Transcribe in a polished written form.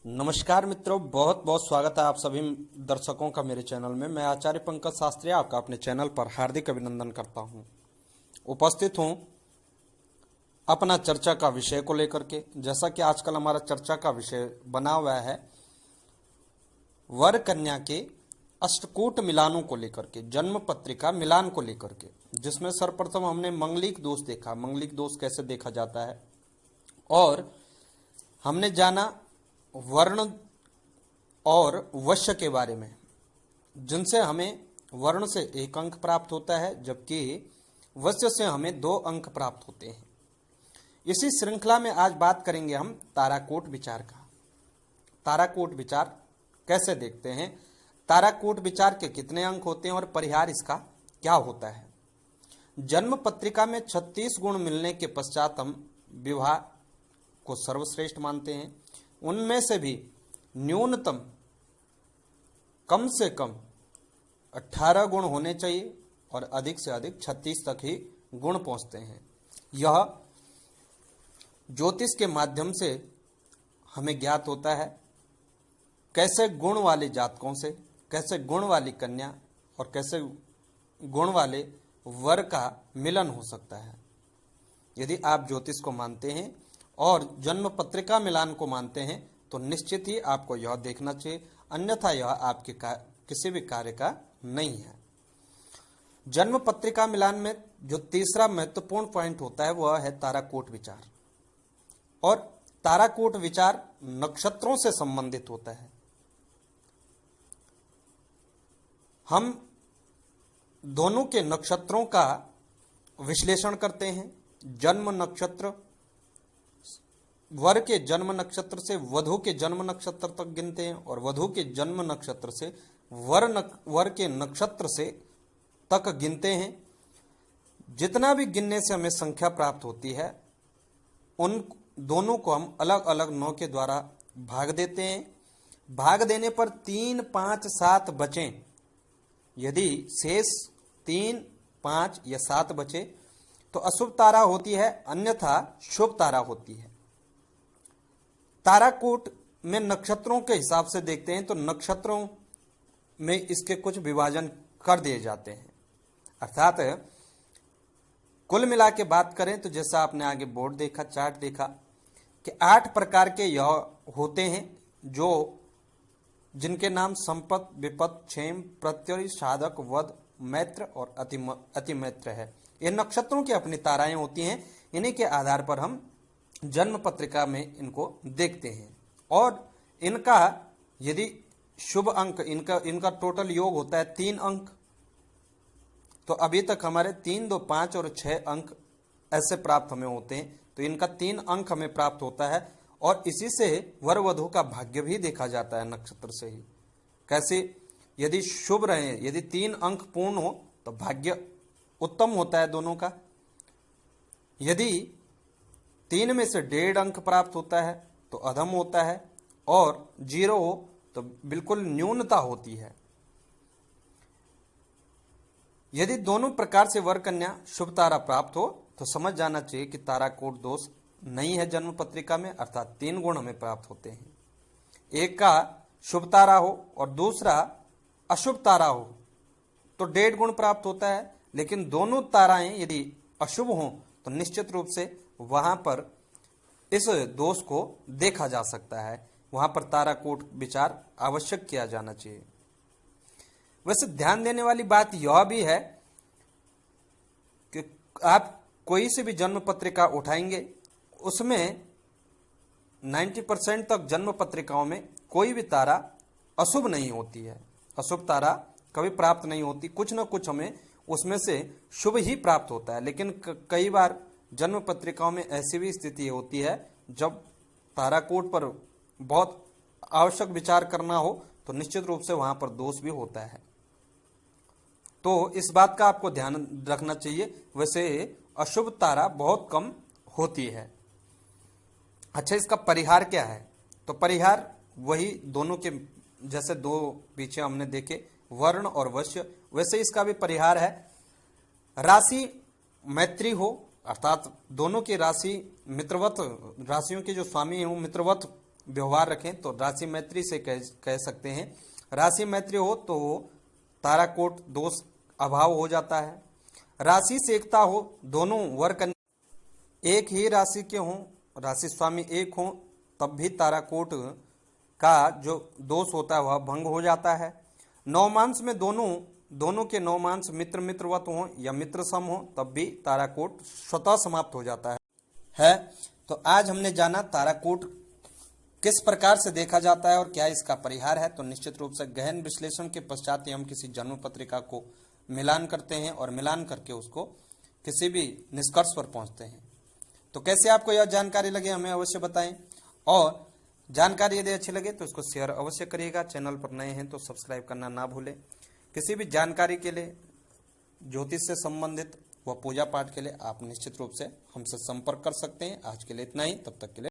नमस्कार मित्रों, बहुत बहुत स्वागत है आप सभी दर्शकों का मेरे चैनल में। मैं आचार्य पंकज शास्त्री आपका अपने चैनल पर हार्दिक अभिनंदन करता हूं। उपस्थित हूं अपना चर्चा का विषय को लेकर के। जैसा कि आजकल हमारा चर्चा का विषय बना हुआ है वर कन्या के अष्टकूट मिलानों को लेकर के, जन्म पत्रिका मिलान को लेकर के, जिसमें सर्वप्रथम हमने मंगलिक दोष देखा। मंगलिक दोष कैसे देखा जाता है, और हमने जाना वर्ण और वश्य के बारे में, जिनसे हमें वर्ण से 1 अंक प्राप्त होता है, जबकि वश्य से हमें 2 अंक प्राप्त होते हैं। इसी श्रृंखला में आज बात करेंगे हम ताराकोट विचार का। ताराकोट विचार कैसे देखते हैं, ताराकोट विचार के कितने अंक होते हैं और परिहार इसका क्या होता है। जन्म पत्रिका में 36 गुण मिलने के पश्चात हम विवाह को सर्वश्रेष्ठ मानते हैं। उनमें से भी न्यूनतम कम से कम 18 गुण होने चाहिए और अधिक से अधिक 36 तक ही गुण पहुंचते हैं। यह ज्योतिष के माध्यम से हमें ज्ञात होता है कैसे गुण वाले जातकों से, कैसे गुण वाली कन्या और कैसे गुण वाले वर का मिलन हो सकता है। यदि आप ज्योतिष को मानते हैं और जन्म पत्रिका मिलान को मानते हैं तो निश्चित ही आपको यह देखना चाहिए, अन्यथा यह आपके किसी भी कार्य का नहीं है। जन्म पत्रिका मिलान में जो तीसरा महत्वपूर्ण पॉइंट होता है वह है ताराकोट विचार, और ताराकोट विचार नक्षत्रों से संबंधित होता है। हम दोनों के नक्षत्रों का विश्लेषण करते हैं। जन्म नक्षत्र, वर के जन्म नक्षत्र से वधू के जन्म नक्षत्र तक गिनते हैं, और वधू के जन्म नक्षत्र से वर के नक्षत्र से तक गिनते हैं। जितना भी गिनने से हमें संख्या प्राप्त होती है, उन दोनों को हम अलग अलग 9 के द्वारा भाग देते हैं। भाग देने पर 3, 5, 7 बचें। यदि शेष 3, 5 या 7 बचे तो अशुभ तारा होती है, अन्यथा शुभ तारा होती है। ताराकोट में नक्षत्रों के हिसाब से देखते हैं तो नक्षत्रों में इसके कुछ विभाजन कर दिए जाते हैं। अर्थात कुल मिला के बात करें तो जैसा आपने आगे बोर्ड देखा, चार्ट देखा कि 8 प्रकार के यह होते हैं, जो जिनके नाम संपत, विपत, क्षेम, प्रत्यय, साधक, वध, मैत्र और अतिमैत्र है। ये नक्षत्रों की अपनी ताराएं होती हैं। इन्हीं के आधार पर हम जन्म पत्रिका में इनको देखते हैं, और इनका यदि शुभ अंक, इनका टोटल योग होता है 3 अंक। तो अभी तक हमारे 3, 2, 5 और 6 अंक ऐसे प्राप्त हमें होते हैं, तो इनका 3 अंक हमें प्राप्त होता है, और इसी से वर वधू का भाग्य भी देखा जाता है नक्षत्र से ही। कैसे, यदि शुभ रहे, यदि 3 अंक पूर्ण हो तो भाग्य उत्तम होता है दोनों का। यदि 3 में से 1.5 अंक प्राप्त होता है तो अधम होता है, और 0 हो तो बिल्कुल न्यूनता होती है। यदि दोनों प्रकार से वर कन्या शुभ तारा प्राप्त हो तो समझ जाना चाहिए कि ताराकोट दोष नहीं है जन्म पत्रिका में, अर्थात 3 गुण हमें प्राप्त होते हैं। एक का शुभ तारा हो और दूसरा अशुभ तारा हो तो 1.5 गुण प्राप्त होता है। लेकिन दोनों ताराएं यदि अशुभ हों तो निश्चित रूप से वहां पर इस दोष को देखा जा सकता है। वहां पर ताराकोट विचार आवश्यक किया जाना चाहिए। वैसे ध्यान देने वाली बात यह भी है कि आप कोई से भी जन्म पत्रिका उठाएंगे, उसमें 90% तक जन्म पत्रिकाओं में कोई भी तारा अशुभ नहीं होती है। अशुभ तारा कभी प्राप्त नहीं होती, कुछ न कुछ हमें उसमें से शुभ ही प्राप्त होता है। लेकिन कई बार जन्म पत्रिकाओं में ऐसी भी स्थिति होती है जब ताराकोट पर बहुत आवश्यक विचार करना हो तो निश्चित रूप से वहां पर दोष भी होता है। तो इस बात का आपको ध्यान रखना चाहिए। वैसे अशुभ तारा बहुत कम होती है। अच्छा, इसका परिहार क्या है? तो परिहार वही दोनों के जैसे 2 पीछे हमने देखे, वर्ण और वश्य, वैसे इसका भी परिहार है। राशि मैत्री हो, अर्थात दोनों की राशि मित्रवत, राशियों के जो स्वामी हैं वो मित्रवत व्यवहार रखें तो राशि मैत्री से कह सकते हैं। राशि मैत्री हो तो ताराकोट दोष अभाव हो जाता है। राशि से एकता हो, दोनों वर कन्या एक ही राशि के हों, राशि स्वामी एक हों, तब भी ताराकोट का जो दोष होता है वह भंग हो जाता है। नवमांश में दोनों के नवमांश मित्र मित्रवत हों या मित्र सम हो, तब भी ताराकोट स्वतः समाप्त हो जाता है। तो आज हमने जाना ताराकोट किस प्रकार से देखा जाता है और क्या इसका परिहार है। तो निश्चित रूप से गहन विश्लेषण के पश्चात ही हम किसी जन्म पत्रिका को मिलान करते हैं और मिलान करके उसको किसी भी निष्कर्ष पर पहुंचते हैं। तो कैसे आपको यह जानकारी लगे हमें अवश्य बताएं, और जानकारी यदि अच्छी लगे तो इसको शेयर अवश्य करिएगा। चैनल पर नए हैं तो सब्सक्राइब करना ना भूलें। किसी भी जानकारी के लिए, ज्योतिष से संबंधित व पूजा पाठ के लिए आप निश्चित रूप से हमसे संपर्क कर सकते हैं। आज के लिए इतना ही, तब तक के लिए